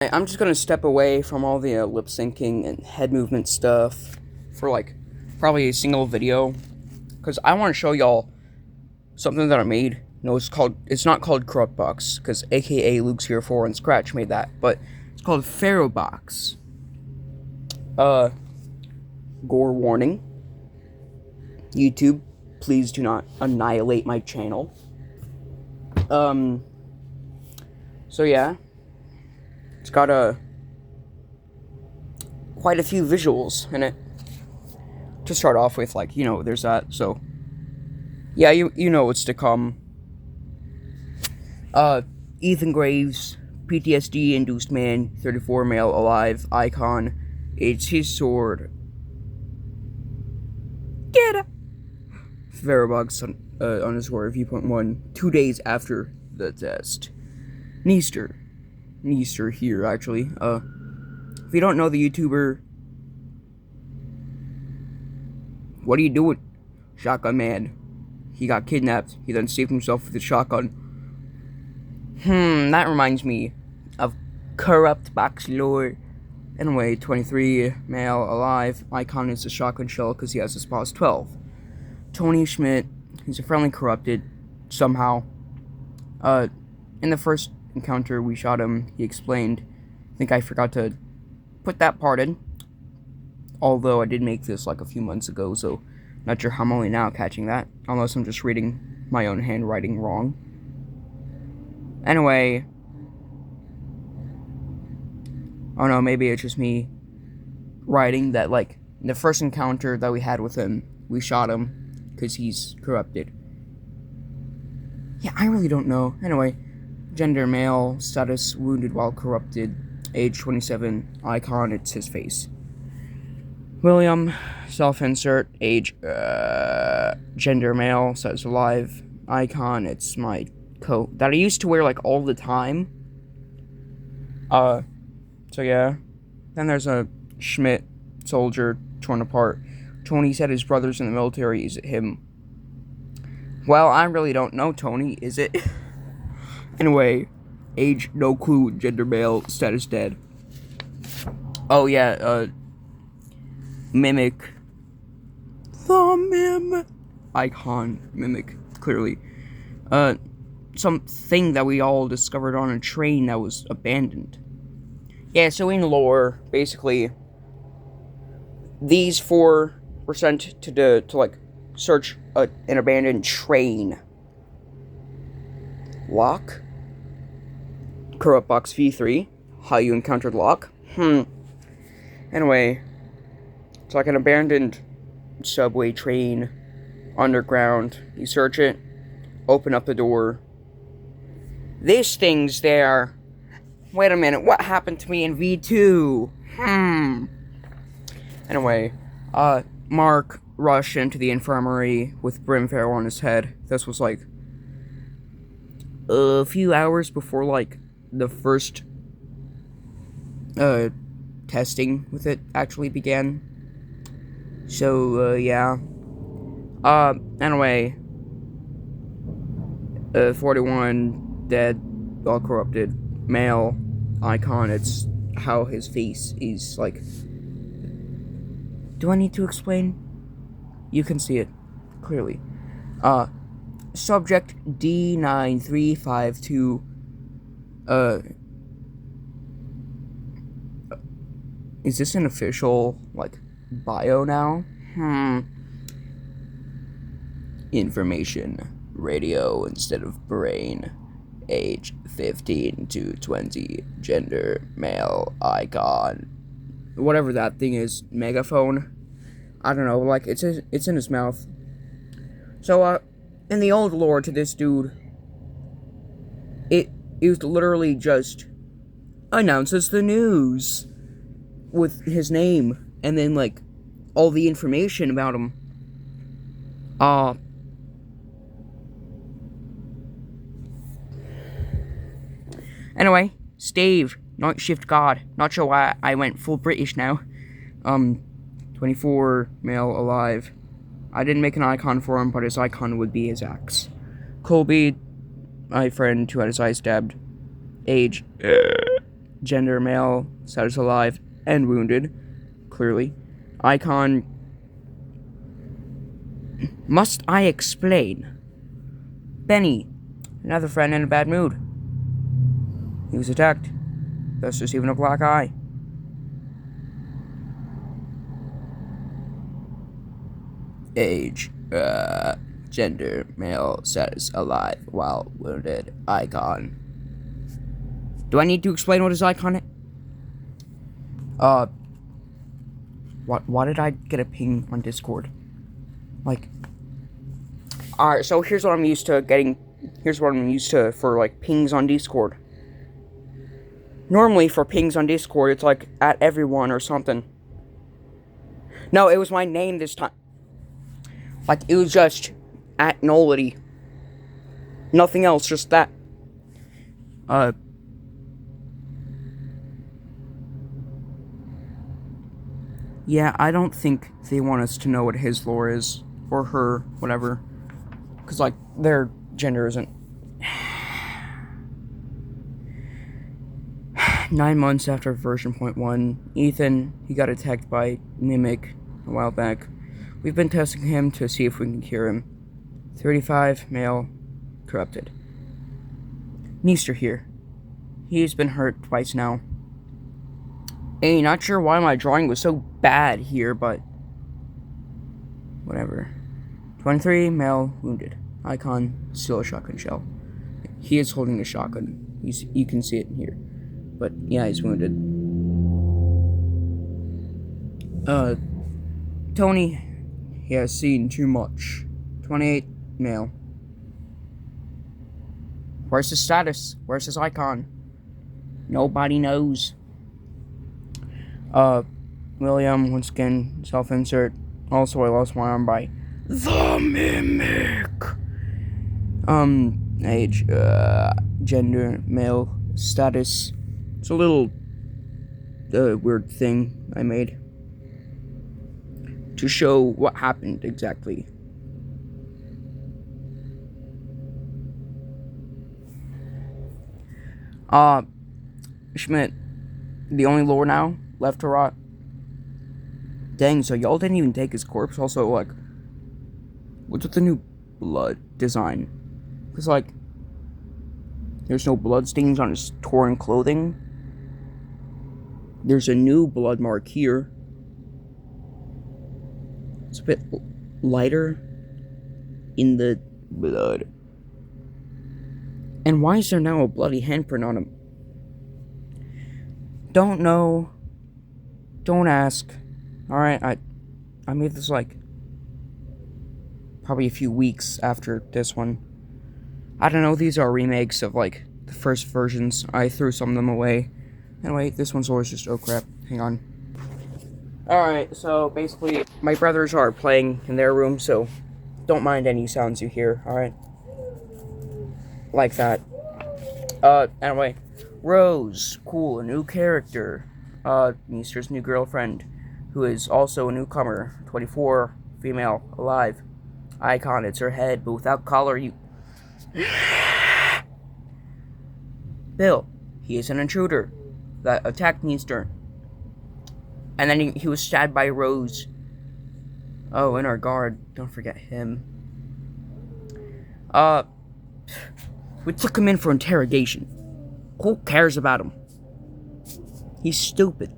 I'm just gonna step away from all the lip syncing and head movement stuff for like probably a single video because I want to show y'all something that I made. No, it's not called Ferrobox because AKA Luke04 and Scratch made that, but it's called Ferrobox. Gore warning. YouTube, please do not annihilate my channel. So yeah. It's got quite a few visuals in it. To start off with, like, there's that, so yeah, you know what's to come. Ethan Graves, PTSD induced man, 34 male alive, icon. It's his sword. Get up! Ferrobox underscore V.1, 2 days after the test. Neaster here, actually. If you don't know the YouTuber, what are you doing? Shotgun man. He got kidnapped. He then saved himself with a shotgun. That reminds me of corrupt box lore. Anyway, 23, male, alive. Icon is a shotgun shell because he has a spouse 12. Tony Schmidt, he's a friendly corrupted, somehow. In the first encounter we shot him, he explained. I think I forgot to put that part in. Although I did make this like a few months ago, so not sure how I'm only now catching that. Unless I'm just reading my own handwriting wrong. Anyway. Oh no, maybe it's just me writing that, like, in the first encounter that we had with him, we shot him because he's corrupted. Yeah, I really don't know. Anyway, gender male, status wounded while corrupted, age 27, icon, it's his face. William, self-insert, age, gender male, status alive, icon, it's my coat that I used to wear, like, all the time. So yeah. Then there's a Schmidt soldier torn apart. Tony said his brother's in the military. Is it him? Well, I really don't know, Tony. Is it? Anyway, age, no clue, gender male, status dead. Oh yeah, mimic. The mim. Icon, mimic, clearly. Something that we all discovered on a train that was abandoned. Yeah, so in lore, basically, these four were sent to like, search an abandoned train. Locke? Ferrobox V3. How you encountered Locke? Anyway, it's like an abandoned subway train, underground. You search it, open up the door. This thing's there. Wait a minute, what happened to me in V2? Anyway, Mark rushed into the infirmary with Brimfell on his head. This was like a few hours before, like, the first testing with it actually began. So, yeah. Anyway, 41 dead, all corrupted. Male, icon, it's how his face is, like. Do I need to explain? You can see it clearly. Subject D9352. Is this an official, like, bio now? Information. Radio instead of brain. Age 15 to 20, gender, male, icon, whatever that thing is, megaphone, I don't know, like, it's in his mouth. So, in the old lore to this dude, it was literally just, announces the news, with his name, and then, like, all the information about him. Anyway, Steve, Night Shift God. Not sure why I went full British now. 24, male, alive. I didn't make an icon for him, but his icon would be his axe. Colby, my friend who had his eye stabbed. Age, gender male, status alive and wounded, clearly. Icon. Must I explain? Benny, another friend in a bad mood. He was attacked, thus receiving a black eye. Age, gender, male, status, alive, while wounded, icon. Do I need to explain what his icon is? Why did I get a ping on Discord? Like, alright, so here's what I'm used to getting, for, like, pings on Discord. Normally, for pings on Discord, it's, like, at everyone or something. No, it was my name this time. Like, it was just at nullity. Nothing else, just that. Yeah, I don't think they want us to know what his lore is. Or her, whatever. Because, like, their gender isn't. 9 months after version 0.1, Ethan, he got attacked by Mimic a while back. We've been testing him to see if we can cure him. 35, male, corrupted. Neester here. He's been hurt twice now. Hey, not sure why my drawing was so bad here, but whatever. 23, male, wounded. Icon, still a shotgun shell. He is holding a shotgun. You can see it here. But yeah, he's wounded. Tony, he has seen too much. 28, male. Where's his status? Where's his icon? Nobody knows. William, once again, self-insert. Also, I lost my arm by the Mimic. Age, gender, male, status. It's a little, weird thing I made to show what happened exactly. Schmidt, the only lore now left to rot. Dang, so y'all didn't even take his corpse? Also, like, what's with the new blood design? Because, like, there's no blood stains on his torn clothing. There's a new blood mark here. It's a bit lighter in the blood. And why is there now a bloody handprint on him? Don't know. Don't ask. Alright, I made this, like, probably a few weeks after this one. I don't know, these are remakes of, like, the first versions. I threw some of them away. Anyway, this one's always just, oh crap, hang on. Alright, so basically, my brothers are playing in their room, so don't mind any sounds you hear, alright? Like that. Anyway, Rose, cool, a new character. Neester's new girlfriend, who is also a newcomer, 24, female, alive. Icon, it's her head, but without collar, you... Bill, he is an intruder that attacked Neester. And then he was stabbed by Rose. Oh, and our guard, don't forget him. We took him in for interrogation. Who cares about him? He's stupid.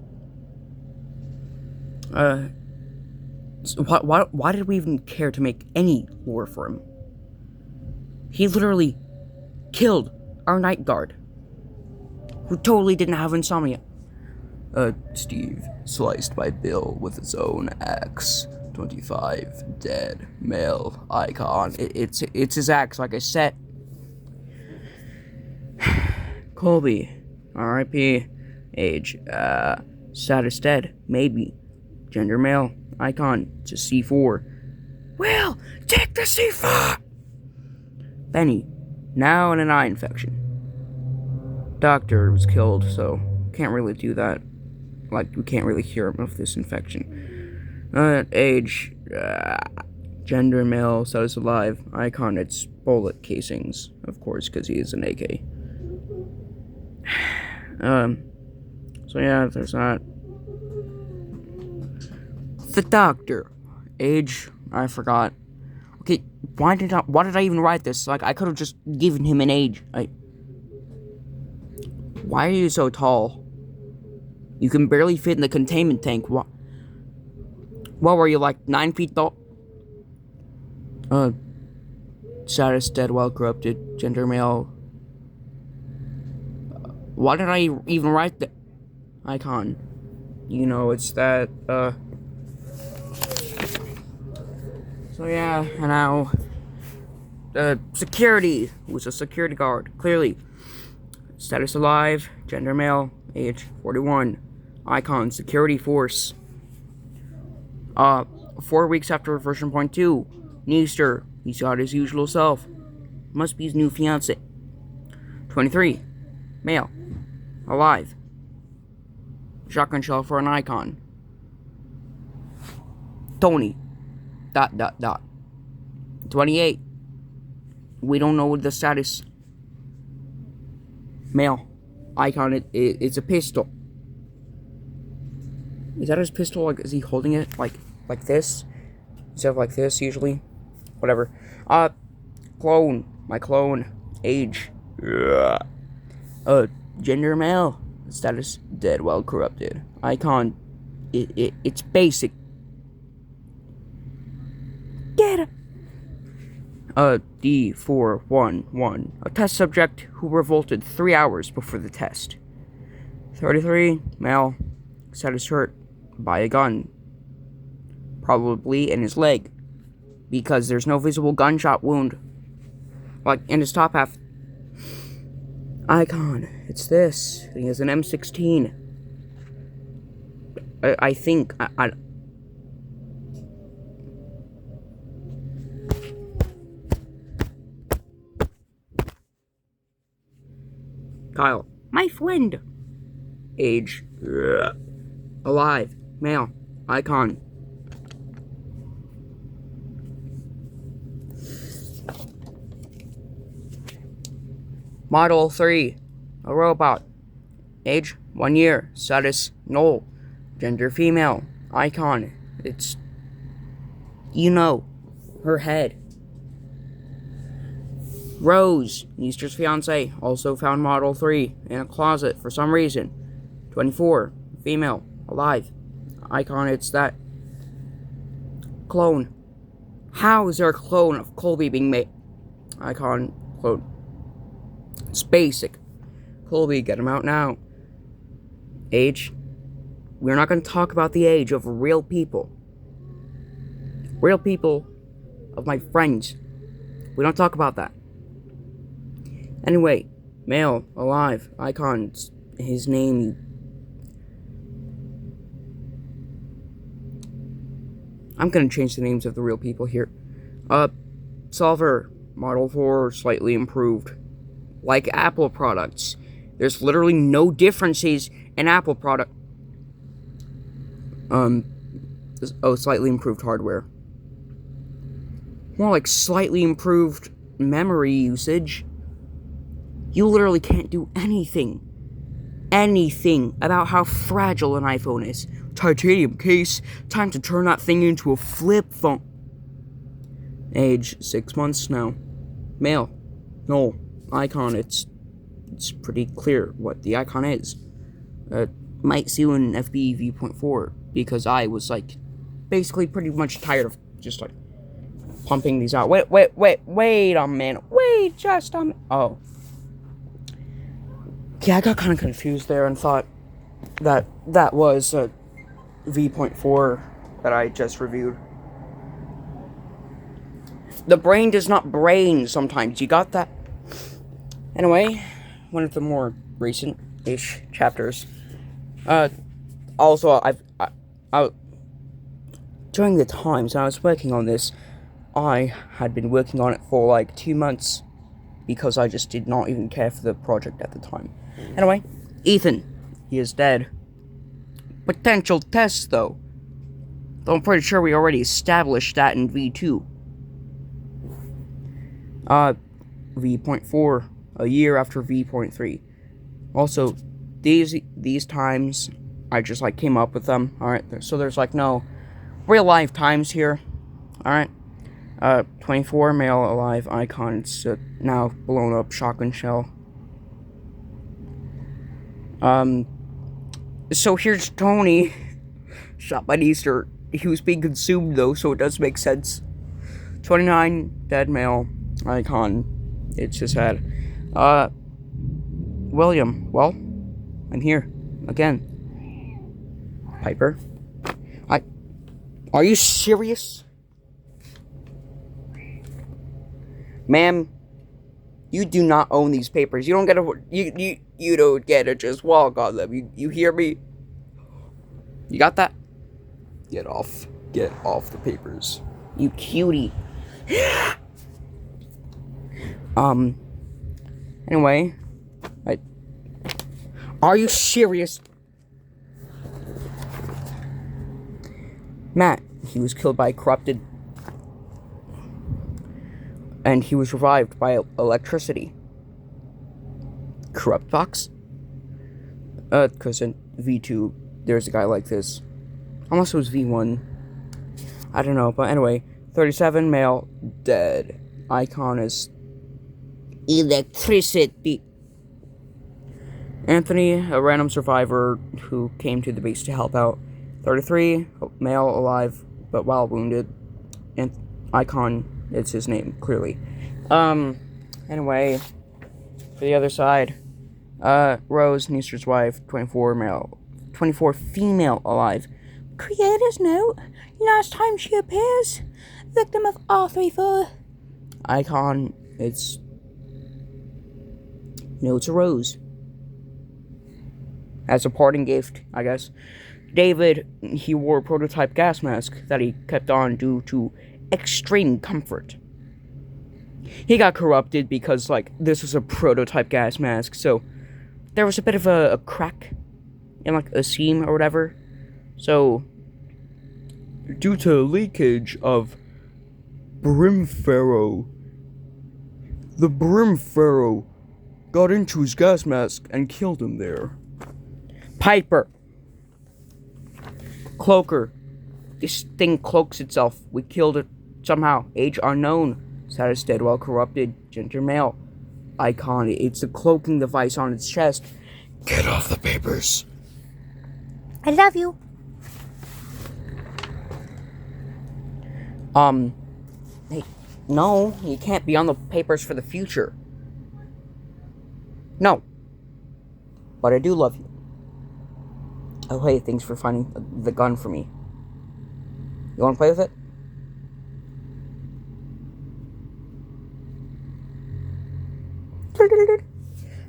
So why did we even care to make any lore for him? He literally killed our night guard, who totally didn't have insomnia. Steve, sliced by Bill with his own axe. 25, dead, male, icon. It's his axe, like I said. Colby, R.I.P. Age, status dead, maybe. Gender male, icon, it's a C4. Will, take the C4! Benny, now in an eye infection. Doctor was killed, so can't really do that. Like, we can't really cure him of this infection. Age, gender male, status alive, icon, it's bullet casings, of course, because he is an AK. So yeah, there's that. The doctor. Age, I forgot. Okay, why did I even write this? Like, I could have just given him an age. Why are you so tall? You can barely fit in the containment tank. What were you, like 9 feet tall? Status dead, well corrupted, gender male. Why did I even write the icon? You know, it's that, So yeah, and now, security, who's a security guard, clearly. Status alive, gender male, age 41. Icon, security force. 4 weeks after version 0.2, Neaster, he's got his usual self. Must be his new fiance. 23, male, alive. Shotgun shell for an icon. Tony, ... 28, we don't know the status. Male, icon, it's a pistol. Is that his pistol? Like, is he holding it like this? Instead of like this, usually? Whatever. Clone. My clone. Age. Gender male. Status dead, well corrupted. Icon. It's basic. Get it. D411. A test subject who revolted 3 hours before the test. 33. Male. Status hurt by a gun. Probably in his leg. Because there's no visible gunshot wound. Like, in his top half. Icon. It's this. He has an M16. I think... Kyle. My friend. Age. Alive. Male. Icon. Model 3. A robot. Age 1 year. Status null. Gender female. Icon. It's... you know. Her head. Rose. Easter's fiance. Also found Model 3 in a closet for some reason. 24. Female. Alive. Icon. It's that. Clone. How is there a clone of Colby being made? Icon. Clone. It's basic. Colby, get him out now. Age. We're not going to talk about the age of real people. Real people of my friends. We don't talk about that. Anyway, male, alive, icon, it's his name. I'm gonna change the names of the real people here. Solver, Model 4, slightly improved. Like Apple products. There's literally no differences in Apple product. Slightly improved hardware. More like slightly improved memory usage. You literally can't do anything about how fragile an iPhone is. Titanium case, time to turn that thing into a flip phone. Age, 6 months now. Male, no. Icon, it's pretty clear what the icon is. Might see you in FB v.4, because I was, like, basically pretty much tired of just, like, pumping these out. Wait a minute. Wait just a minute. Oh. Yeah, I got kind of confused there and thought that was v.4 that I just reviewed. The brain does not brain sometimes. You got that? Anyway, one of the more recent-ish chapters. Also, during the times I was working on this, I had been working on it for like 2 months because I just did not even care for the project at the time. Anyway, Ethan, he is dead. Potential tests, though. Though I'm pretty sure we already established that in V2. V.4, a year after V.3. Also, these times, I just like came up with them. All right, so there's like no real life times here. All right, 24 male alive icon. It's now blown up shotgun shell. So here's Tony, shot by Easter. He was being consumed though, so it does make sense. 29 dead male icon. It's just sad. William, well, I'm here again. Piper, are you serious? Ma'am, you do not own these papers. You don't get to, you don't get to just walk on them. You hear me? You got that? Get off the papers. You cutie. Anyway, are you serious? Matt, he was killed by corrupted, and he was revived by electricity. Corrupt box? Because in V2, there's a guy like this. Unless it was V1. I don't know, but anyway, 37 male dead. Icon is electricity. Anthony, a random survivor who came to the base to help out. 33 male alive, but while wounded. And Icon, it's his name, clearly. Anyway, for the other side, Rose, Neester's wife, 24 female alive. Creator's note, last time she appears, victim of R34. Icon, it's a rose. As a parting gift, I guess. David, he wore a prototype gas mask that he kept on due to extreme comfort. He got corrupted because, like, this was a prototype gas mask, so there was a bit of a crack in, like, a seam or whatever. So, due to leakage of Brimferro, the Brimferro got into his gas mask and killed him there. Piper. Cloaker. This thing cloaks itself. We killed it somehow. Age unknown. Status dead while corrupted. Gender male. Icon. It's a cloaking device on its chest. Get off the papers. I love you. Hey, no, you can't be on the papers for the future. No. But I do love you. Oh, hey, thanks for finding the gun for me. You want to play with it?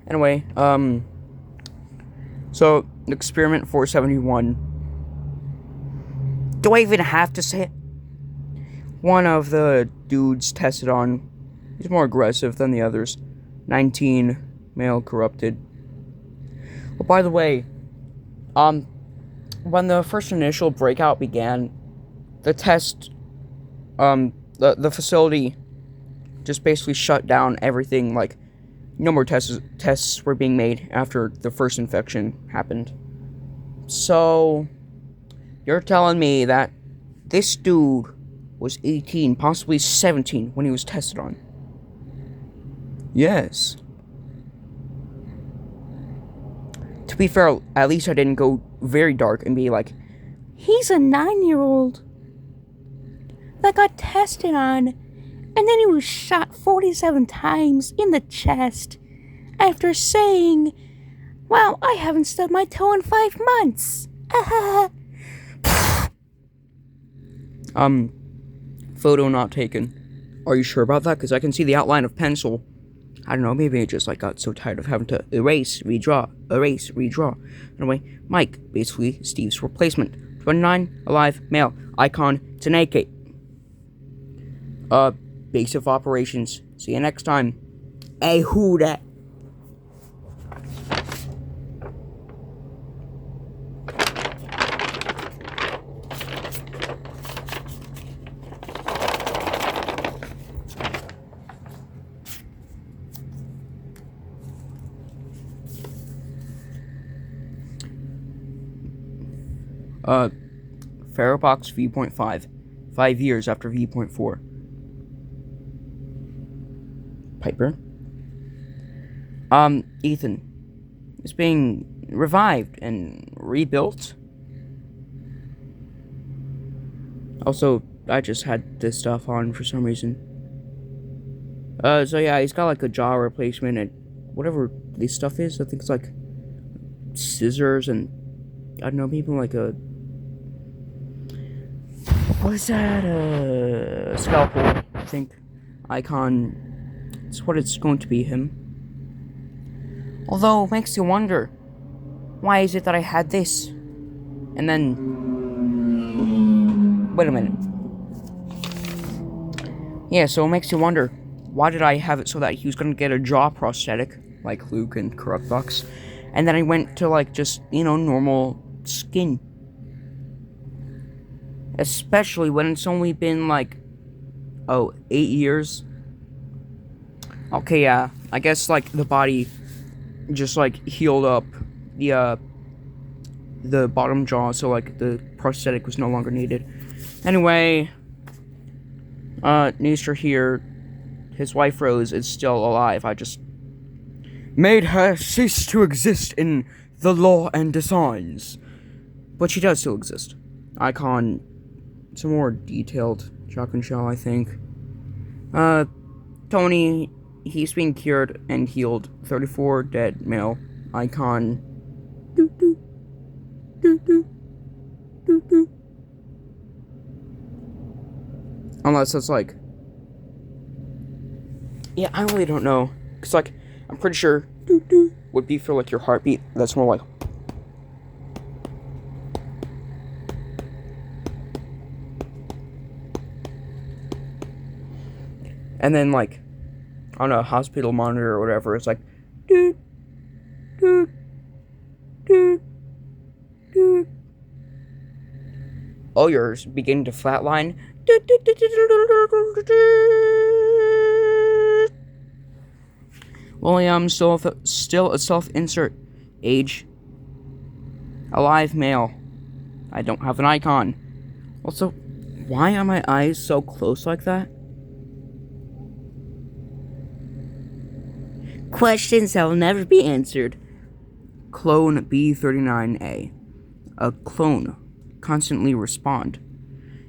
Anyway, so, experiment 471. Do I even have to say it? One of the dudes tested on, he's more aggressive than the others. 19, male corrupted. Oh, by the way, when the first initial breakout began, the test, the facility just basically shut down everything. Like, no more tests were being made after the first infection happened. So, you're telling me that this dude was 18, possibly 17 when he was tested on? Yes. To be fair, at least I didn't go very dark and be like, he's a 9-year-old that got tested on, and then he was shot 47 times in the chest after saying, well, I haven't stubbed my toe in 5 months. Photo not taken. Are you sure about that? Because I can see the outline of pencil. I don't know, maybe I just, like, got so tired of having to erase, redraw. Anyway, Mike, basically Steve's replacement. 29, alive, male, icon, Taneke. Base of operations. See you next time. Hey, who dat? Uh, Ferrobox V.5. 5 years after V.4. Piper. Ethan is being revived and rebuilt. Also, I just had this stuff on for some reason. So yeah, he's got like a jaw replacement and whatever this stuff is. I think it's like scissors and I don't know, maybe like a what is that? A scalpel, I think. Icon. It's what it's going to be, him. Although, it makes you wonder, why is it that I had this? And then... Wait a minute. Yeah, so it makes you wonder, why did I have it so that he was gonna get a jaw prosthetic, like Luke and Ferrobox, and then I went to, like, just, you know, normal skin. Especially when it's only been, like, 8 years? Okay, yeah, I guess, like, the body just, like, healed up the bottom jaw, so, like, the prosthetic was no longer needed. Anyway, news to hear, his wife Rose is still alive. I just made her cease to exist in the law and designs. But she does still exist. Icon, some more detailed shotgun shell, I think. Tony, he's being cured and healed. 34, dead male. Icon. Unless it's like... Yeah, I really don't know. Because, like, I'm pretty sure would be for, like, your heartbeat. That's more like... And then, like, on a hospital monitor or whatever, it's like... Oh, you're beginning to flatline. William, still a self-insert. Age. Alive male. I don't have an icon. Also, why are my eyes so close like that? Questions that will never be answered. Clone B39A. A clone. Constantly respond.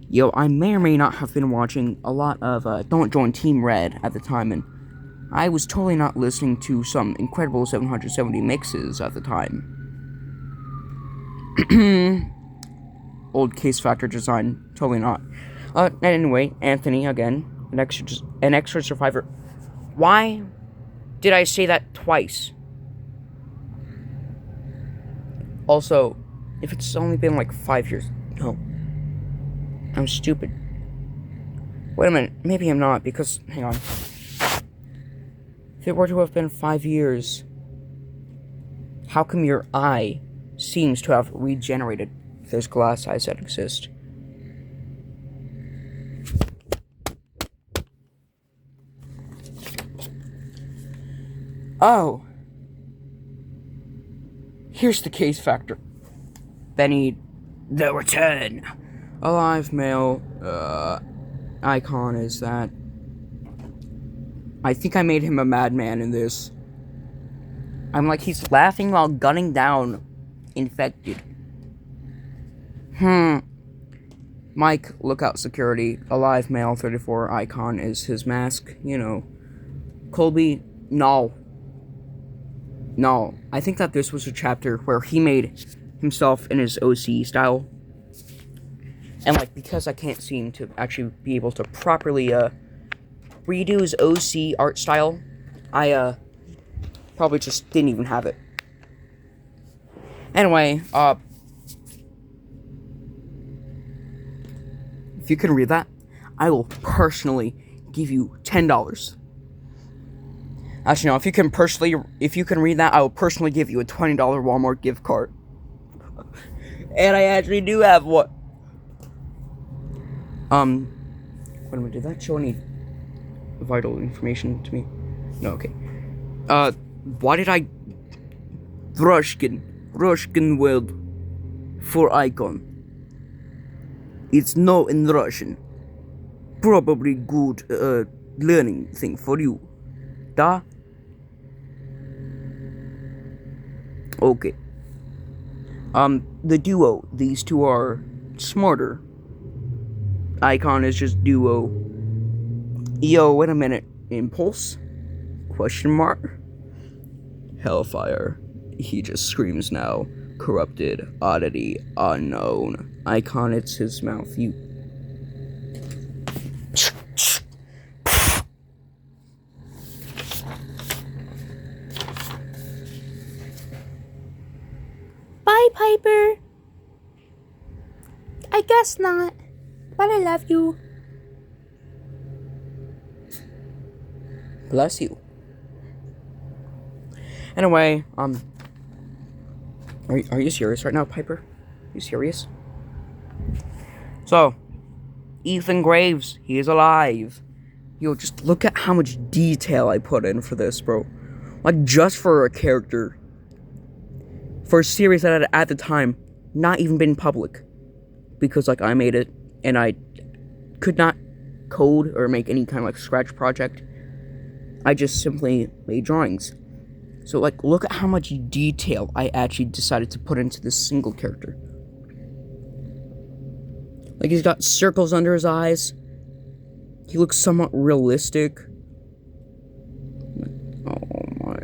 Yo, I may or may not have been watching a lot of Don't Join Team Red at the time, and I was totally not listening to some incredible 770 mixes at the time. Old Case Factor design, totally not. Anyway, Anthony, again, an extra survivor. Why did I say that twice? Also, if it's only been like 5 years, no. I'm stupid. Wait a minute, maybe I'm not, because, hang on. If it were to have been 5 years, how come your eye seems to have regenerated? There's glass eyes that exist. Oh. Here's the case factor. Benny, the return. Alive male, icon is that. I think I made him a madman in this. I'm like, he's laughing while gunning down infected. Mike, lookout security, alive male, 34, icon is his mask, you know. Colby, no. No, I think that this was a chapter where he made himself in his OC style. And, like, because I can't seem to actually be able to properly, redo his OC art style, I, probably just didn't even have it. Anyway, if you can read that, I will personally give you $10. Actually, no, if you can read that, I will personally give you a $20 Walmart gift card. And I actually do have one. Wait a minute, did that show any vital information to me? No, okay. Why did I... Rushkin Weld for icon. It's no in Russian. Probably good learning thing for you. Da? Okay. The duo. These two are smarter. Icon is just duo. Yo, wait a minute. Impulse? Question mark? Hellfire. He just screams now. Corrupted. Oddity. Unknown. Icon, it's his mouth. You. Bye, Piper. I guess not, but I love you. Bless you. Anyway, are you serious right now, Piper? You serious? So, Ethan Graves, he is alive. Yo, just look at how much detail I put in for this, bro. Like, just for a character. For a series that had, at the time, not even been public. Because, like, I made it, and I could not code or make any kind of, like, scratch project. I just simply made drawings. So, like, look at how much detail I actually decided to put into this single character. Like, he's got circles under his eyes. He looks somewhat realistic. Oh my.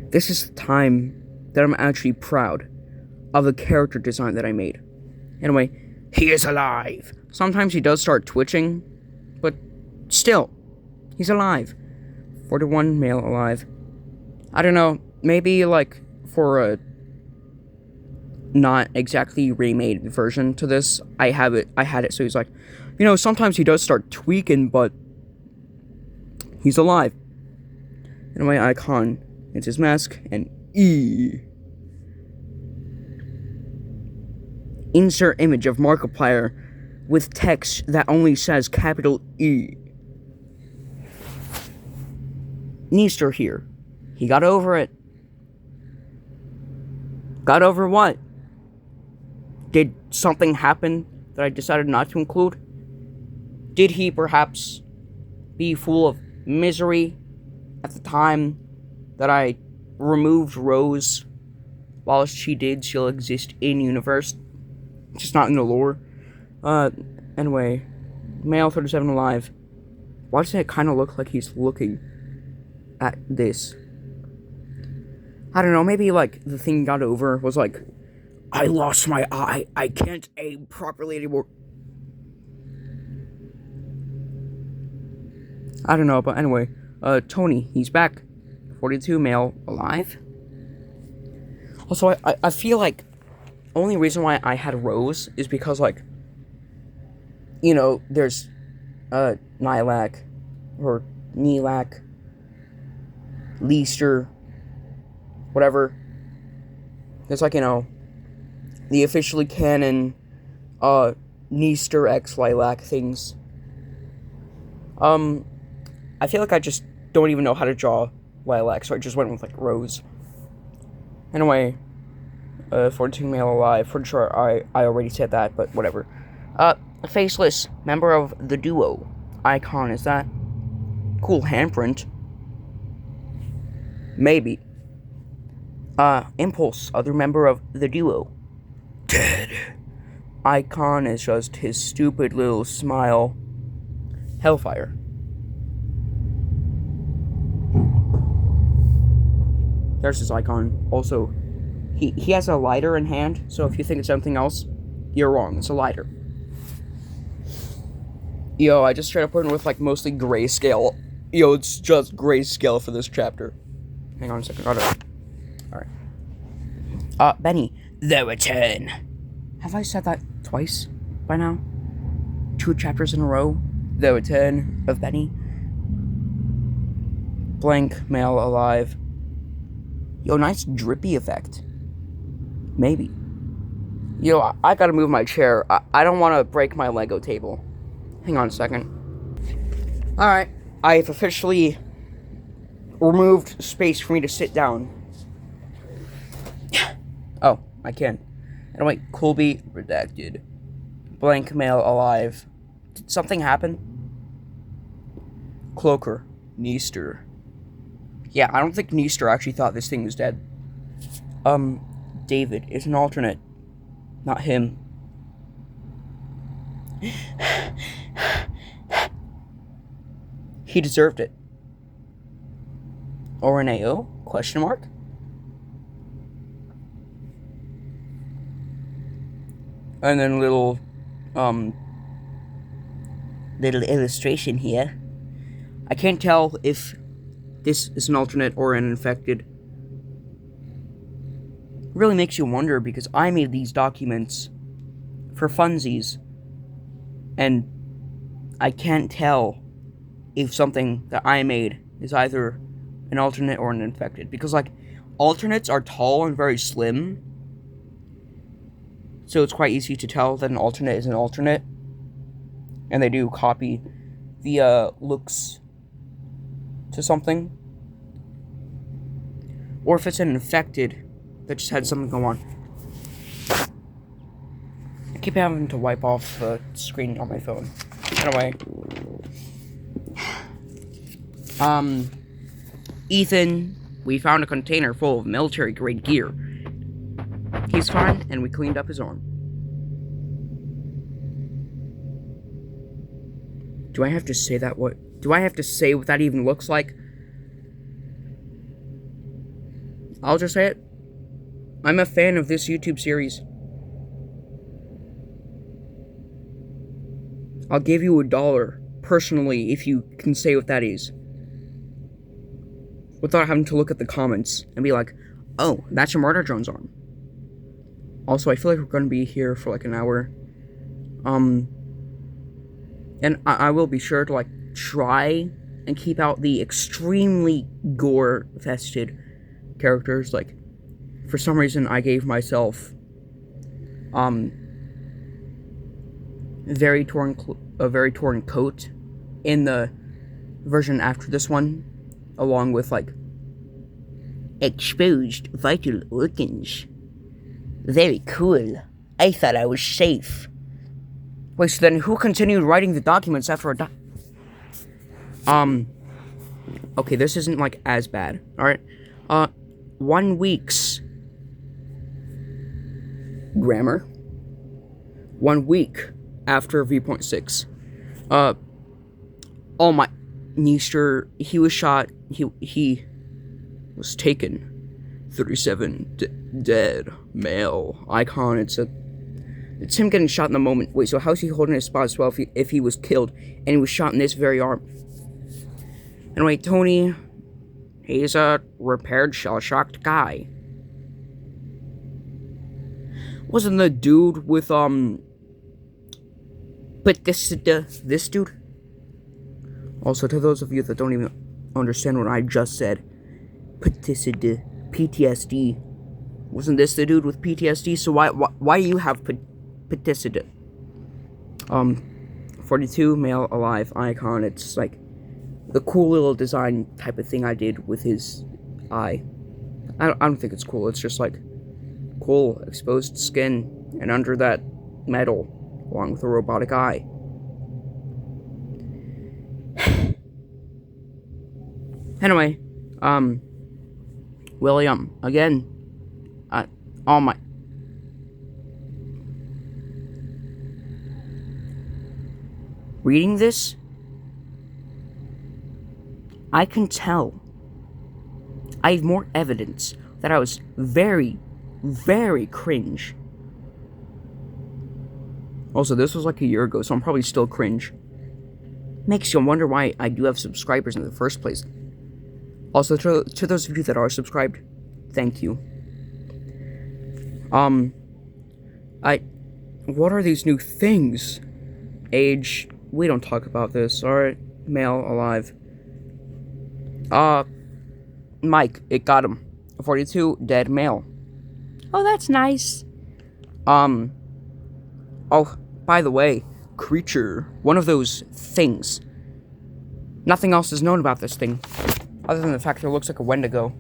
This is the time that I'm actually proud of the character design that I made. Anyway, he is alive. Sometimes he does start twitching, but still, he's alive. 41 male alive. I don't know, maybe like for a not exactly remade version to this, I had it so he's like, you know, sometimes he does start tweaking, but he's alive. Anyway, Icon, it's his mask, and E. Insert image of Markiplier with text that only says capital E. Neaster here. He got over it. Got over what? Did something happen that I decided not to include? Did he perhaps be full of misery at the time that I removed Rose? While she did still exist in universe, just not in the lore. Anyway, male 37 alive. Why does it kind of look like he's looking at this? I don't know, maybe like the thing got over was like, I lost my eye, I can't aim properly anymore. I don't know, but anyway, Tony, he's back. 42 male alive. Also, I feel like only reason why I had Rose is because, like, you know, there's Nilak or Nilak, Leaster, whatever. There's, like, you know, the officially canon Neaster X Lilac things. I feel like I just don't even know how to draw Lilac, so I just went with, like, Rose. Anyway, 42 male alive. Pretty sure I already said that, but whatever. Faceless, member of the duo. Icon, is that? Cool handprint. Maybe. Impulse, other member of the duo. Dead. Icon is just his stupid little smile. Hellfire. There's his icon. Also, he has a lighter in hand, so if you think it's something else, you're wrong. It's a lighter. Yo, I just straight up went with, like, mostly grayscale. Yo, it's just grayscale for this chapter. Hang on a second. Alright. Benny, the return. Have I said that twice by now? 2 chapters in a row? The return of Benny. Blank, male, alive. Yo, nice drippy effect. Maybe. Yo, I gotta move my chair. I don't want to break my Lego table. Hang on a second. Alright, I've officially removed space for me to sit down. Oh, I can. Anyway, Colby, redacted. Blank male, alive. Did something happen? Cloaker, Neester. Yeah, I don't think Neester actually thought this thing was dead. David is an alternate. Not him. He deserved it. Or an AO? Question mark? And then little illustration here. I can't tell if this is an alternate or an infected. It really makes you wonder because I made these documents for funsies. And I can't tell if something that I made is either an alternate or an infected. Because, like, alternates are tall and very slim. So it's quite easy to tell that an alternate is an alternate. And they do copy the looks to something. Or if it's an infected that just had something go on. I keep having to wipe off the screen on my phone. Anyway. Ethan, we found a container full of military-grade gear. He's fine, and we cleaned up his arm. Do I have to say that do I have to say what that even looks like? I'll just say it. I'm a fan of this YouTube series. I'll give you $1 personally if you can say what that is. Without having to look at the comments and be like, oh, that's a murder drone's arm. Also, I feel like we're going to be here for like an hour. And I will be sure to like try and keep out the extremely gore-fested characters. Like, for some reason, I gave myself a very torn coat in the version after this one, along with like exposed vital organs. Very cool. I thought I was safe. Wait, so then who continued writing the documents after okay, this isn't like as bad. Alright. 1 week's grammar. 1 week after V.6. Oh my, Neester, he was shot, he was taken. 37, dead, male, icon, it's him getting shot in the moment. Wait, so how's he holding his spot as well if he was killed, and he was shot in this very arm? Anyway, Tony, he's a repaired, shell-shocked guy. Wasn't the dude with, but this dude? Also, to those of you that don't even understand what I just said, PTSD. Wasn't this the dude with PTSD? So why do you have PTSD? 42, male, alive, icon. It's like the cool little design type of thing I did with his eye. I don't think it's cool. It's just like cool, exposed skin, and under that metal, along with a robotic eye. Anyway, William, again, oh my, reading this, I can tell, I have more evidence that I was very, very cringe. Also, this was like a year ago, so I'm probably still cringe. Makes you wonder why I do have subscribers in the first place. Also, to those of you that are subscribed, thank you. What are these new things? Age, we don't talk about this, alright? Male, alive. Mike, it got him. 42, dead male. Oh, that's nice. Oh, by the way, creature, one of those things. Nothing else is known about this thing. Other than the fact that it looks like a Wendigo.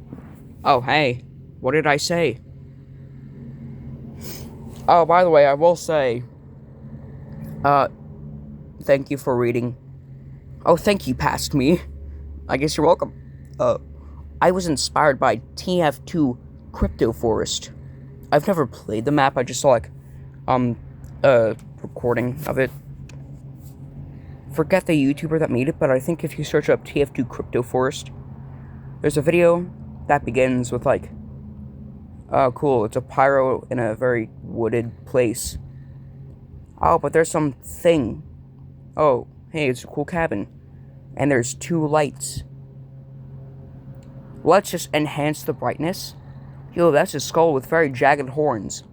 Oh, hey. What did I say? Oh, by the way, I will say, uh, thank you for reading. Oh, thank you, past me. I guess you're welcome. I was inspired by TF2 Crypto Forest. I've never played the map, I just saw, like, recording of it. Forget the YouTuber that made it, but I think if you search up TF2 Crypto Forest, there's a video that begins with, like, oh, cool, it's a pyro in a very wooded place. Oh, but there's something. Oh, hey, it's a cool cabin. And there's 2 lights. Let's just enhance the brightness. Yo, that's a skull with very jagged horns.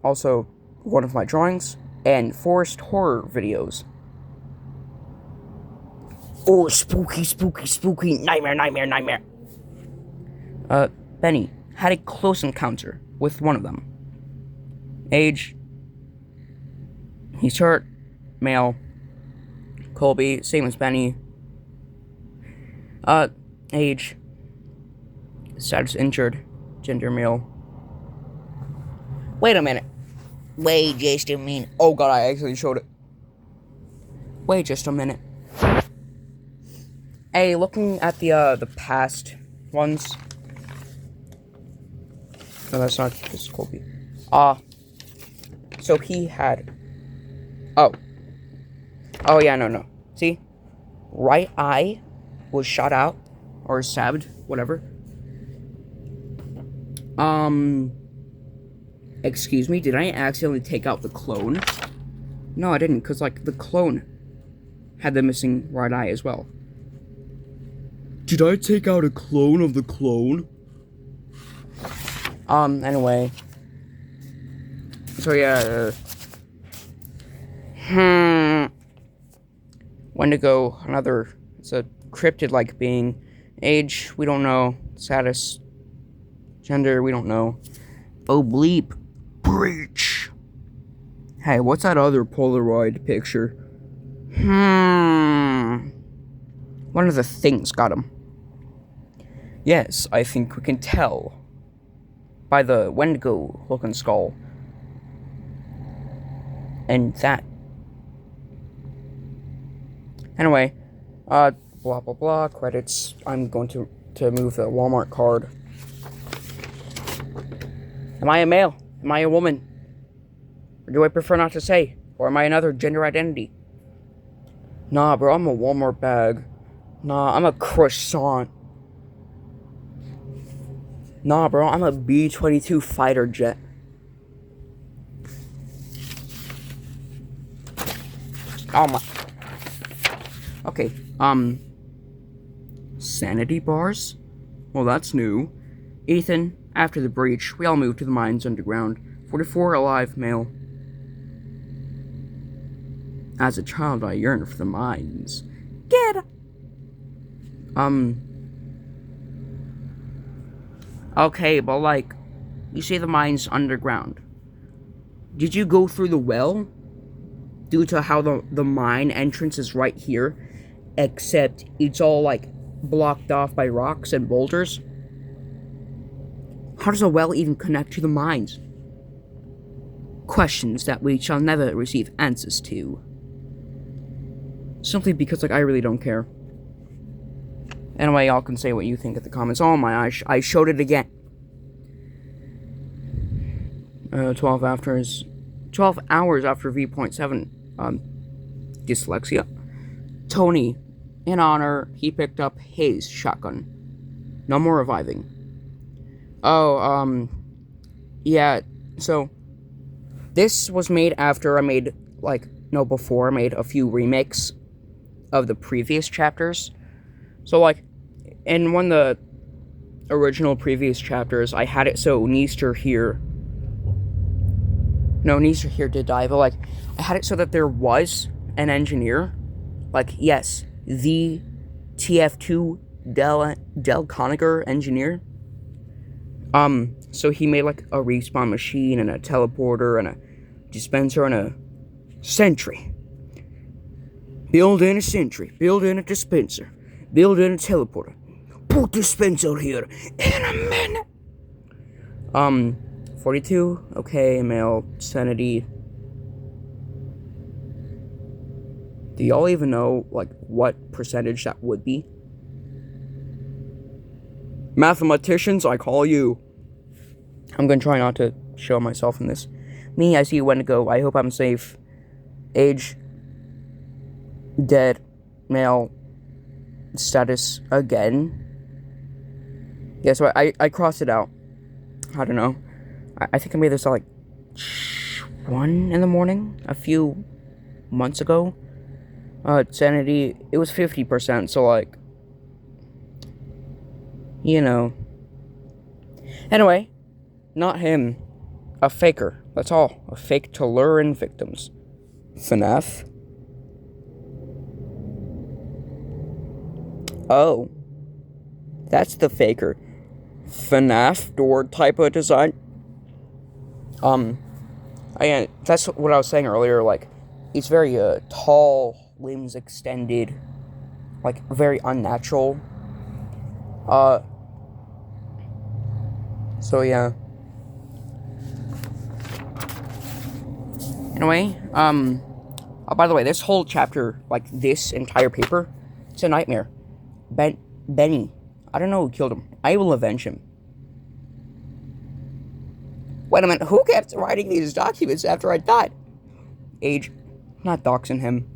Also, one of my drawings, and forest horror videos. Oh, spooky, spooky, spooky, nightmare, nightmare, nightmare. Benny had a close encounter with one of them. Age, he's hurt, male. Colby, same as Benny. Age, status injured, gender male. Wait a minute. Wait just a minute. Oh god, I actually showed it. Wait just a minute. Hey, looking at the past ones. No, that's not just Colby. So he had. Oh, yeah, no. See? Right eye was shot out. Or stabbed. Whatever. Excuse me, did I accidentally take out the clone? No, I didn't, because, like, the clone had the missing right eye as well. Did I take out a clone of the clone? Anyway. So, yeah, Wendigo, another, it's a cryptid-like being. Age, we don't know. Status, gender, we don't know. Oh, bleep. Breach. Hey, what's that other Polaroid picture? One of the things got him. Yes, I think we can tell by the Wendigo looking skull. And that. Anyway, blah blah blah, credits. I'm going to move the Walmart card. Am I a male? Am I a woman? Or do I prefer not to say? Or am I another gender identity? Nah, bro, I'm a Walmart bag. Nah, I'm a croissant. Nah, bro, I'm a B-22 fighter jet. Oh my. Okay, sanity bars? Well, that's new. Ethan, after the breach, we all moved to the mines underground. 44, alive, male. As a child, I yearned for the mines. Get. Okay, but like, you say the mines underground. Did you go through the well? Due to how the mine entrance is right here, except it's all like blocked off by rocks and boulders. How does a well even connect to the mines? Questions that we shall never receive answers to. Simply because, like, I really don't care. Anyway, y'all can say what you think in the comments. Oh my, I showed it again. 12 hours after V.7, dyslexia. Tony, in honor, he picked up his shotgun. No more reviving. Oh, yeah, so, this was made after I made, before I made a few remakes of the previous chapters. So, like, in one of the original previous chapters, I had it so Neaster here did die, but, like, I had it so that there was an engineer, like, yes, the TF2 Del Coniger engineer. So he made, like, a respawn machine and a teleporter and a dispenser and a sentry. Build in a sentry, build in a dispenser, build in a teleporter. put this pencil here in a minute. 42. Okay, male, sanity. Do y'all even know, like, what percentage that would be? Mathematicians, I call you. I'm gonna try not to show myself in this. Me, I see you Wendigo. I hope I'm safe. Age. Dead. Male. Status again. Yeah, so I crossed it out. I don't know. I think I made this at like 1 in the morning a few months ago. Sanity, it was 50%, so like, you know. Anyway, not him. A faker. That's all. A fake to lure in victims. FNAF. Oh. That's the faker. FNAF door type of design. Again, that's what I was saying earlier, like, it's very, tall, limbs extended, like, very unnatural. So yeah. Anyway, oh, by the way, this whole chapter, like, this entire paper, it's a nightmare. Benny. I don't know who killed him. I will avenge him. Wait a minute, who kept writing these documents after I died? Age. Not doxing him.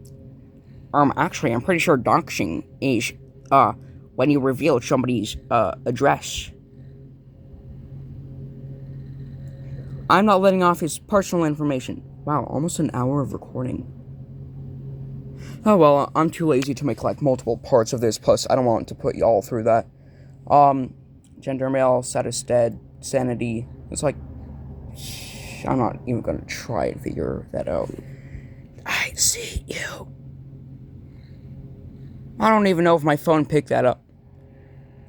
Actually, I'm pretty sure doxing is, when you reveal somebody's, address. I'm not letting off his personal information. Wow, almost an hour of recording. Oh well, I'm too lazy to make, like, multiple parts of this, plus I don't want to put y'all through that. Gender male, status dead, sanity. It's like, I'm not even gonna try and figure that out. I see you. I don't even know if my phone picked that up.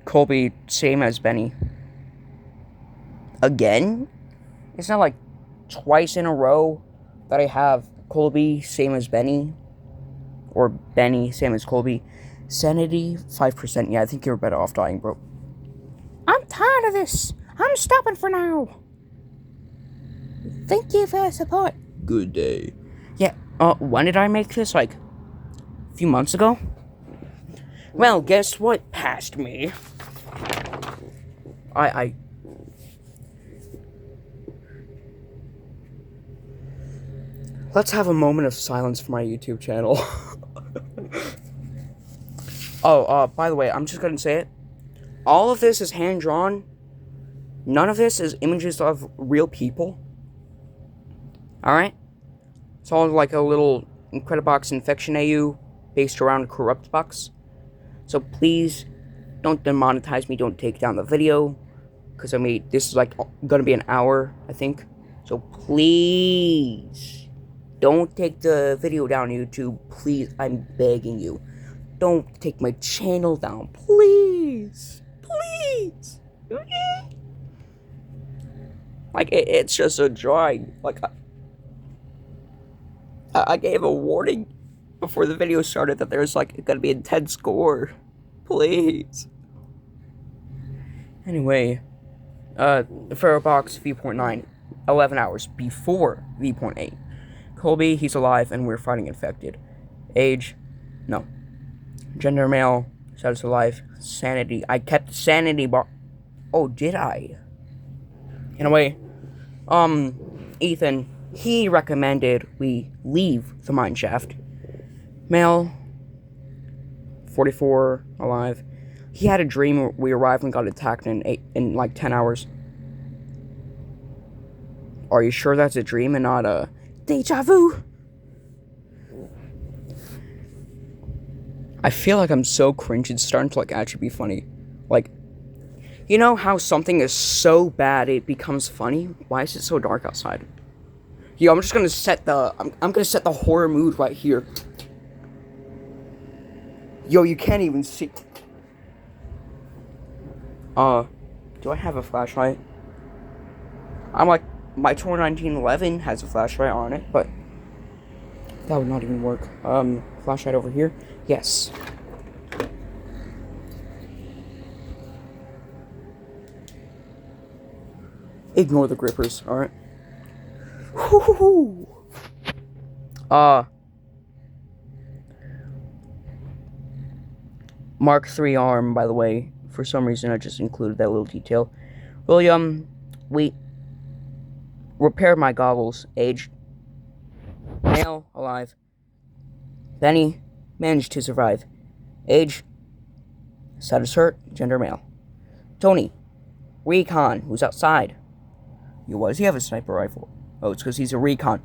Colby, same as Benny. Again? It's not like twice in a row that I have Colby, same as Benny. Or Benny, same as Colby. Sanity, 5%. Yeah, I think you're better off dying, bro. I'm tired of this. I'm stopping for now. Thank you for your support. Good day. Yeah, when did I make this? Like, a few months ago? Well, guess what passed me? Let's have a moment of silence for my YouTube channel. Oh, by the way, I'm just gonna say it. All of this is hand-drawn. None of this is images of real people. Alright? It's all like a little Incredibox Infection AU based around Corruptbox. So please, don't demonetize me, don't take down the video. Because, I mean, this is like gonna be an hour, I think. So please, don't take the video down, YouTube. Please, I'm begging you. Don't take my channel down, please. Please. Like, it's just a drawing. Like, I gave a warning before the video started that there's, like, gonna be intense gore. Please. Anyway, Ferrobox V.9, 11 hours before V.8. Colby, he's alive, and we're fighting infected. Age, no. Gender male, status alive. Sanity, I kept sanity bar. Oh, did I? Anyway, Ethan, he recommended we leave the mine shaft. Male, 44, alive. He had a dream we arrived and got attacked in like 10 hours. Are you sure that's a dream and not a deja vu? I feel like I'm so cringe, it's starting to, like, actually be funny. Like, you know how something is so bad it becomes funny? Why is it so dark outside? Yo, I'm just gonna set the, I'm gonna set the horror mood right here. Yo, you can't even see. Do I have a flashlight? I'm like, my 2019 has a flashlight on it, but that would not even work. Flashlight over here? Yes. Ignore the grippers, alright? Mark III arm, by the way. For some reason, I just included that little detail. William, we repaired my goggles. Age, male, alive. Benny managed to survive. Age, status hurt, gender male. Tony, recon, who's outside. Why does he have a sniper rifle? Oh, it's because he's a recon.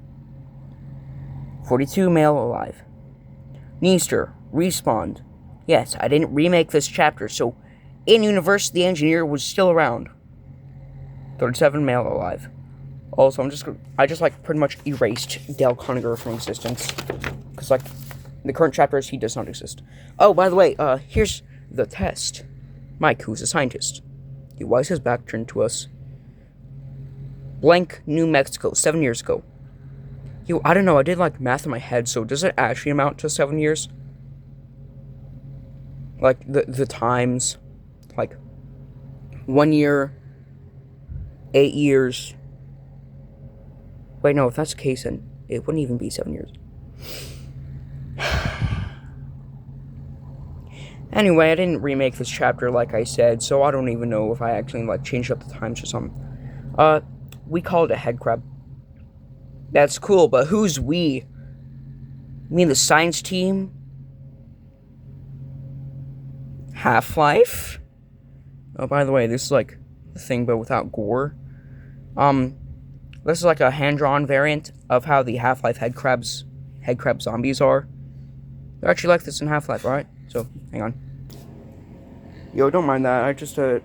42, male, alive. Neester, respawned. Yes, I didn't remake this chapter, so in-universe, the engineer was still around. 37, male, alive. Also, I just pretty much erased Dale Coninger from existence. Because, the current chapters, he does not exist. Oh, by the way, here's the test. Mike, who's a scientist. Why is his back turned to us? Blank, New Mexico, 7 years ago. I don't know, I did, math in my head, so does it actually amount to 7 years? The times, 1 year, 8 years. Wait, no, if that's the case, then it wouldn't even be 7 years. Anyway, I didn't remake this chapter like I said, so I don't even know if I actually, changed up the times or something. We call it a head crab. That's cool, but who's we? You mean the science team? Half-Life? Oh, by the way, this is, the thing, but without gore. This is, a hand-drawn variant of how the Half-Life head crab zombies are. They're actually like this in Half-Life, alright? So, hang on. Yo, don't mind that. I just, heard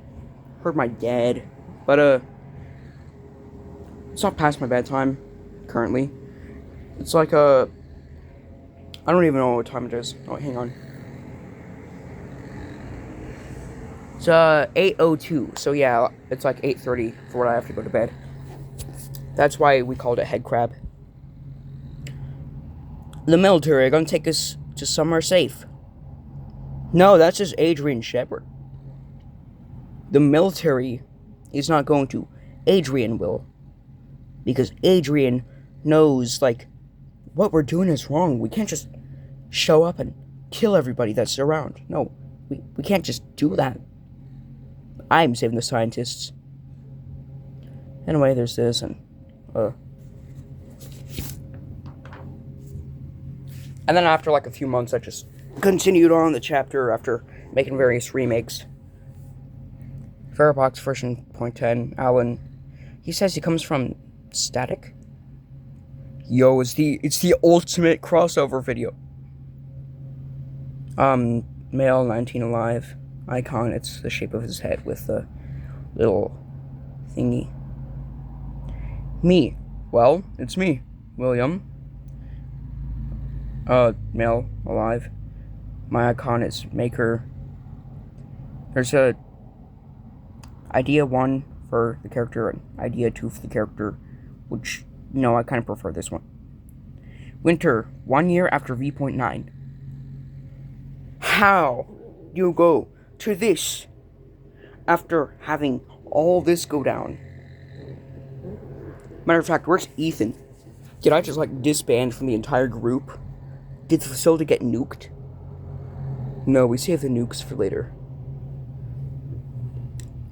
my dad. But, it's not past my bedtime, currently. It's I don't even know what time it is. Oh, hang on. It's, 8:02. So, yeah, it's 8:30 for when I have to go to bed. That's why we called it head crab. The military are gonna take us to somewhere safe. No, that's just Adrian Shepard. The military is not going to. Adrian will. Because Adrian knows, what we're doing is wrong. We can't just show up and kill everybody that's around. No, we can't just do that. I'm saving the scientists. Anyway, there's this, and then after, a few months, I just continued on the chapter after making various remakes. Ferrobox version 0.10, Alan. He says he comes from Static. Yo, it's the ultimate crossover video. Male, 19, alive. Icon, it's the shape of his head with the little thingy. Me. Well, it's me, William. Male, alive. My icon is maker. There's idea 1 for the character and idea 2 for the character, which, I kind of prefer this one. Winter, 1 year after V.9. How do you go to this after having all this go down? Matter of fact, where's Ethan? Did I just disband from the entire group? Did the facility get nuked? No, we save the nukes for later.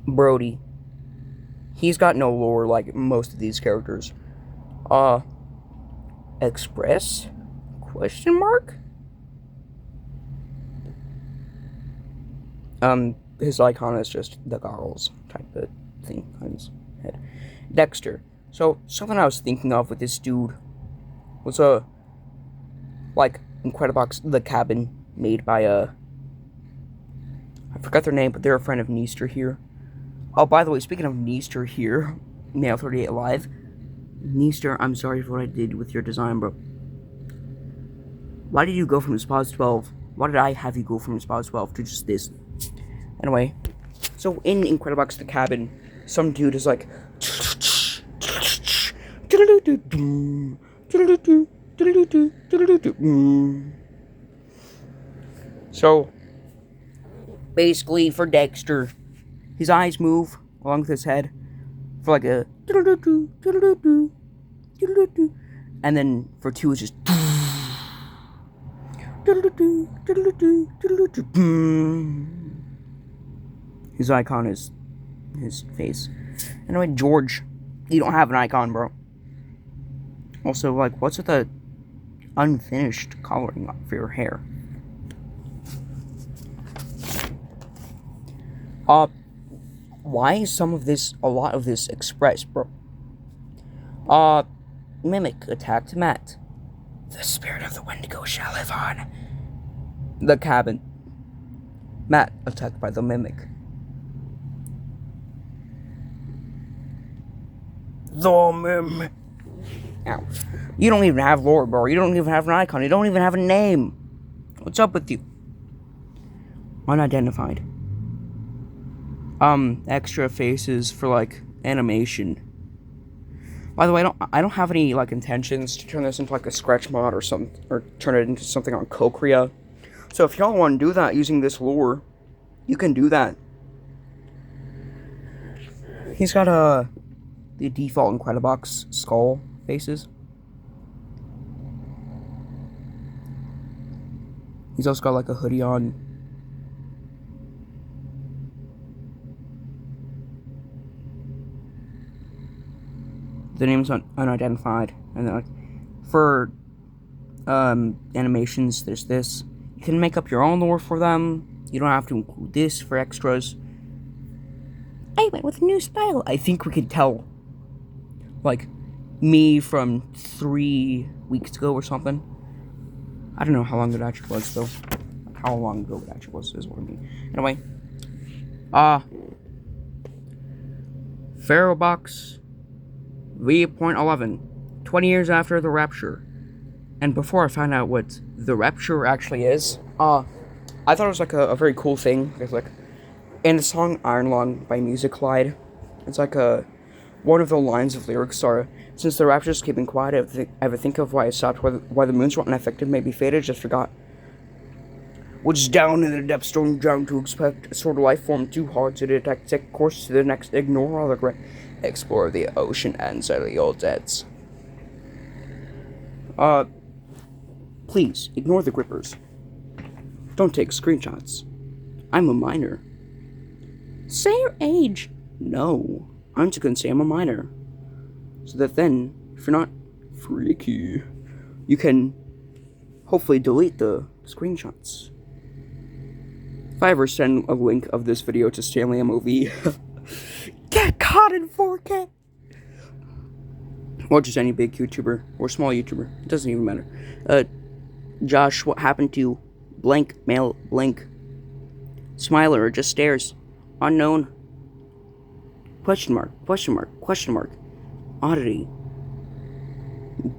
Brody. He's got no lore like most of these characters. Express? Question mark? His icon is just the goggles type of thing on his head. Dexter. So, something I was thinking of with this dude was, Incredibox, the cabin made by, I forgot their name, but they're a friend of Neester here. Oh, by the way, speaking of Neester here, Male 38 Alive, Neester, I'm sorry for what I did with your design, bro. Why did you go from Spaz 12? Why did I have you go from Spaz 12 to just this? Anyway, so in Incredibox, the cabin, some dude is like, so, basically, for Dexter, his eyes move along with his head. for like a and then for 2 it's just his icon is his face. Anyway, George, you don't have an icon, bro. Also, like, what's with the unfinished coloring for your hair? Why is a lot of this expressed, bro? Mimic attacked Matt. The spirit of the Wendigo shall live on. The cabin. Matt attacked by the Mimic. The Mimic. Ow. You don't even have lore, bro. You don't even have an icon. You don't even have a name. What's up with you? Unidentified. Extra faces for, like, animation. By the way, I don't have any, like, intentions to turn this into, like, a scratch mod or something, or turn it into something on Cocrea. So if y'all want to do that using this lore, you can do that. He's got, the default Incredibox skull faces. He's also got, like, a hoodie on. The name's unidentified, and then, like, for animations, there's this. You can make up your own lore for them. You don't have to include this for extras. I went with a new style. I think we could tell, like, me from 3 weeks ago or something. I don't know how long it actually was, though. How long ago it actually was is what I mean. Anyway, Ferrobox V.11, 20 years after the Rapture. And before I found out what the Rapture actually is, I thought it was like a very cool thing. It's like, in the song Iron Lung by Music Clyde, it's like one of the lines of lyrics are, since the Rapture's keeping quiet, ever think of why it stopped, why the moon's rotten affected, maybe faded, just forgot. What's down in the depths, don't drown to expect a sort of life form too hard to detect, take course to the next, ignore all the great, explore the ocean and settle the old debts. Please, ignore the grippers. Don't take screenshots. I'm a minor. Say your age. No, I'm just gonna say I'm a minor. So that then, if you're not freaky, you can hopefully delete the screenshots. If I ever send a link of this video to Stanley MOV, get caught in 4K! Or just any big YouTuber, or small YouTuber, it doesn't even matter. Josh, what happened to blank, male, blank, smiler, or just stares, unknown, question mark, question mark, question mark, oddity,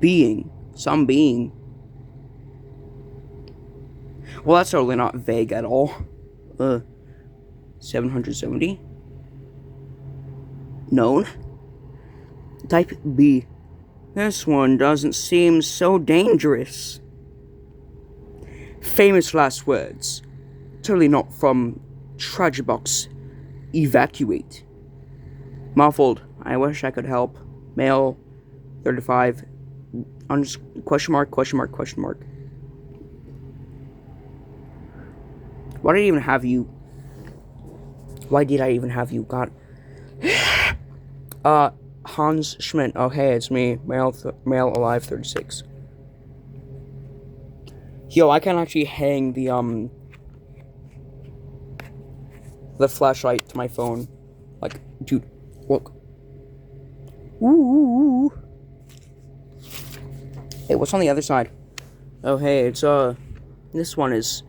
being, some being. Well, that's totally not vague at all. 770? Known? Type B. This one doesn't seem so dangerous. Famous last words. Totally not from Tragibox. Evacuate. Muffled. I wish I could help. Male. 35. Question mark, question mark, question mark. Why did I even have you? Why did I even have you? God. Hans Schmidt. Oh, hey, it's me. Male alive, 36. Yo, I can actually hang the flashlight to my phone. Like, dude, look. Ooh. Hey, what's on the other side? Oh, hey, it's, this one is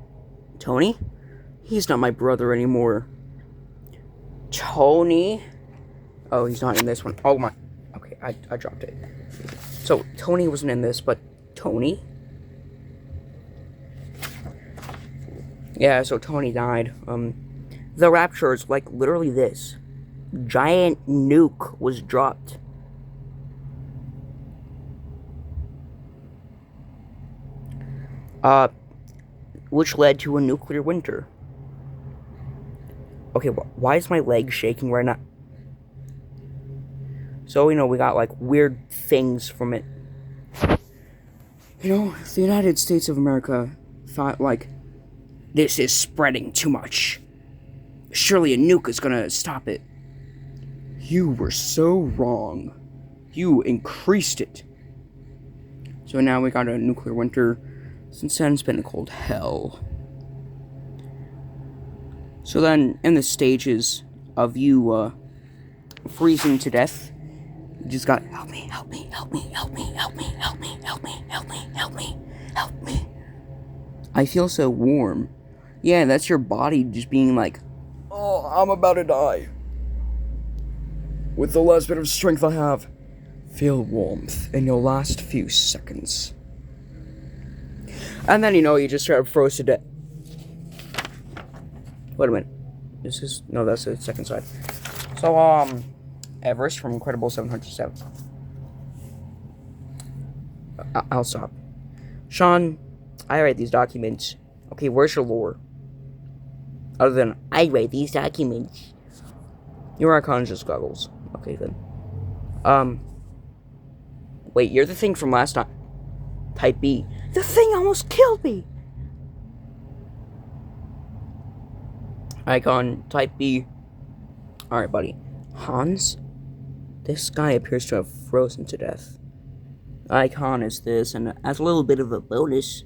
Tony? He's not my brother anymore. Tony? Oh, he's not in this one. Oh, my. Okay, I dropped it. So, Tony wasn't in this, but Tony? Yeah, so Tony died. The Rapture is like literally this. Giant nuke was dropped. Which led to a nuclear winter. Okay, why is my leg shaking right now? So, we got, like, weird things from it. If the United States of America thought, like, this is spreading too much, surely a nuke is gonna stop it. You were so wrong. You increased it. So now we got a nuclear winter. Since then, it's been a cold hell. So then, in the stages of you, freezing to death, you just got, help me, help me, help me, help me, help me, help me, help me, help me, help me, help me. I feel so warm. Yeah, that's your body just being like, oh, I'm about to die. With the last bit of strength I have, feel warmth in your last few seconds. And then, you just start froze to death. Wait a minute. No, that's the second side. So, Everest from Incredible 707. I'll stop. Sean, I write these documents. Okay, where's your lore? Other than, I write these documents. Your unconscious goggles. Okay, then. Wait, you're the thing from last time. Type B. The thing almost killed me! Icon, type B. Alright, buddy. Hans? This guy appears to have frozen to death. Icon is this, and as a little bit of a bonus,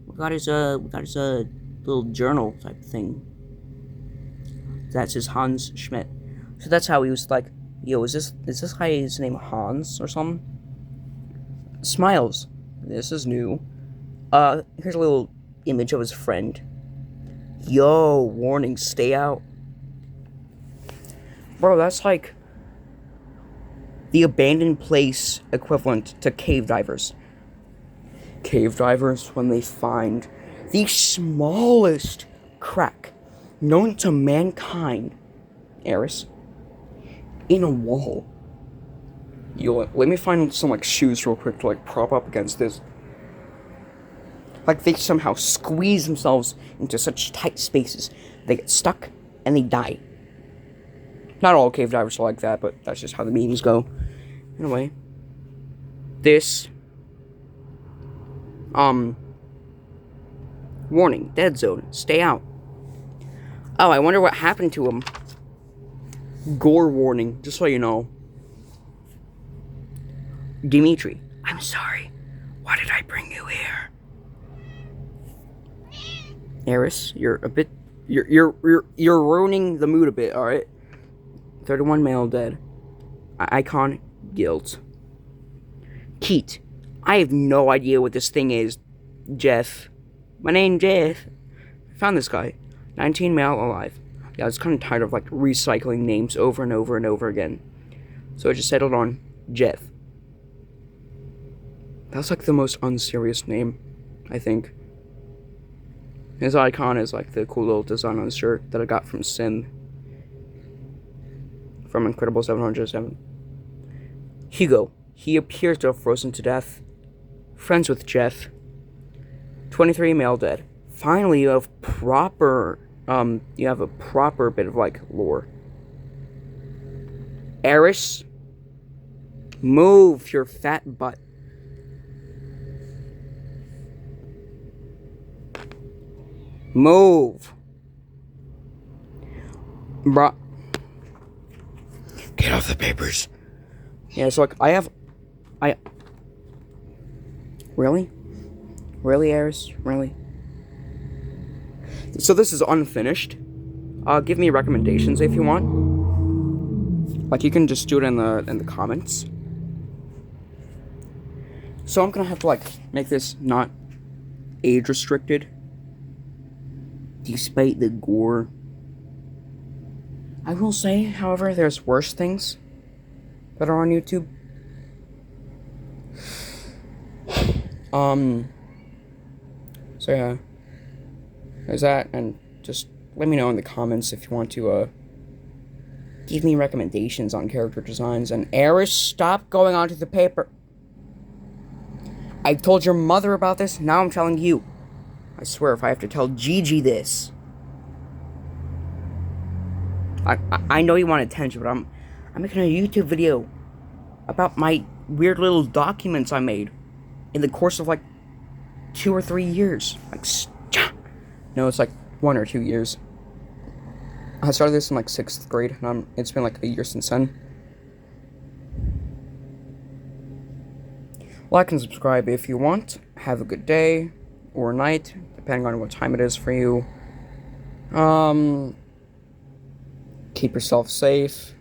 we got his little journal type thing. That's his Hans Schmidt. So that's how he was like, yo, is this guy's name Hans or something? Smiles. This is new. Here's a little image of his friend. Yo, warning, stay out. Bro, that's like the abandoned place equivalent to cave divers. Cave divers, when they find the smallest crack known to mankind, Eris, in a wall. Yo, let me find some, like, shoes real quick to, like, prop up against this. Like, they somehow squeeze themselves into such tight spaces. They get stuck, and they die. Not all cave divers are like that, but that's just how the memes go. Anyway. This. Warning, dead zone, stay out. Oh, I wonder what happened to him. Gore warning, just so you know. Dimitri, I'm sorry. Why did I bring you here? Eris, you're a bit... You're ruining the mood a bit, alright? 31 male dead. Icon, guilt. Keat, I have no idea what this thing is. Jeff. My name Jeff. I found this guy. 19 male alive. Yeah, I was kind of tired of, like, recycling names over and over and over again. So I just settled on Jeff. That's, like, the most unserious name, I think. His icon is, like, the cool little design on his shirt that I got from Sim. From Incredible 707. Hugo. He appears to have frozen to death. Friends with Jeff. 23 male dead. Finally, you have a proper bit of, like, lore. Eris. Move your fat butt. Move. Bruh. Get off the papers. Yeah, so, like, Really? Really, Eris? Really? So this is unfinished. Give me recommendations if you want. Like, you can just do it in the comments. So I'm gonna have to, like, make this not age restricted. Despite the gore. I will say, however, there's worse things that are on YouTube. So yeah. There's that, and just let me know in the comments if you want to, give me recommendations on character designs. And Eris, stop going onto the paper. I told your mother about this, now I'm telling you. I swear if I have to tell Gigi this. I know you want attention, but I'm making a YouTube video. about my weird little documents I made in the course of like 2 or 3 years. Like, no, it's like 1 or 2 years. I started this in like 6th grade, and it's been like a year since then. Like and subscribe if you want. Have a good day or night, depending on what time it is for you. Keep yourself safe.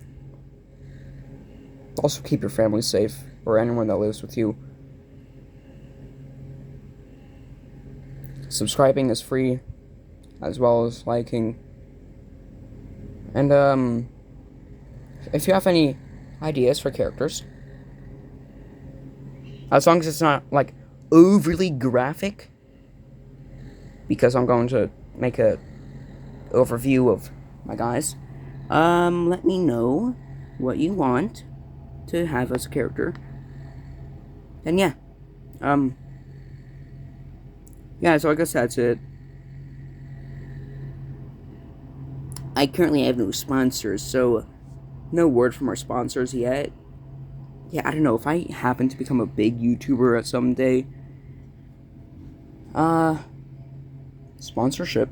Also keep your family safe, or anyone that lives with you. Subscribing is free, as well as liking. And, if you have any ideas for characters, as long as it's not, like, overly graphic, because I'm going to make a overview of my guys, let me know what you want to have as a character. And yeah, so I guess that's it. I currently have no sponsors, so no word from our sponsors yet. Yeah, I don't know, if I happen to become a big YouTuber at some day, sponsorship.